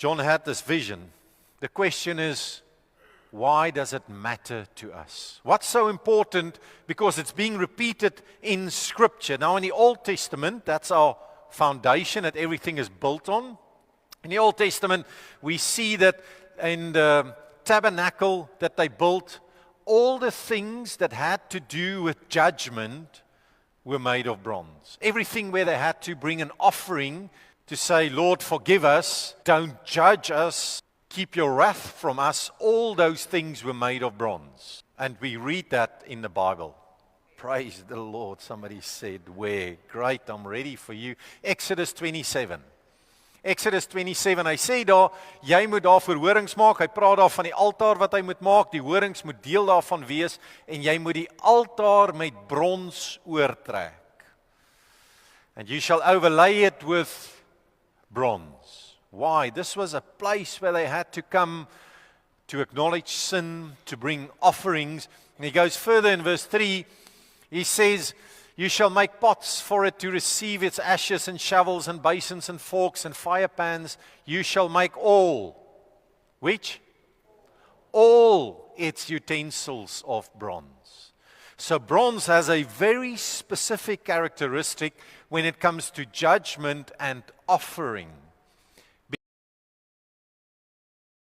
John had this vision. The question is, why does it matter to us? What's so important? Because it's being repeated in Scripture. Now, in the Old Testament, that's our foundation that everything is built on. In the Old Testament, we see that in the tabernacle that they built, all the things that had to do with judgment were made of bronze. Everything where they had to bring an offering to say, Lord, forgive us, don't judge us, keep your wrath from us, all those things were made of bronze. And we read that in the Bible. Praise the Lord. Somebody said, where? Great, I'm ready for you. Exodus 27. Exodus 27, hy sê daar, jy moet daar verhorings maak, hy praat daar van die altaar wat hy moet maak, die horings moet deel daarvan wees, en jy moet die altaar met brons oortrek. And you shall overlay it with bronze. Why? This was a place where they had to come to acknowledge sin, to bring offerings. And he goes further in verse 3, he says, you shall make pots for it to receive its ashes, and shovels and basins and forks and fire pans. You shall make all. Which? All its utensils of bronze. So bronze has a very specific characteristic when it comes to judgment and offering.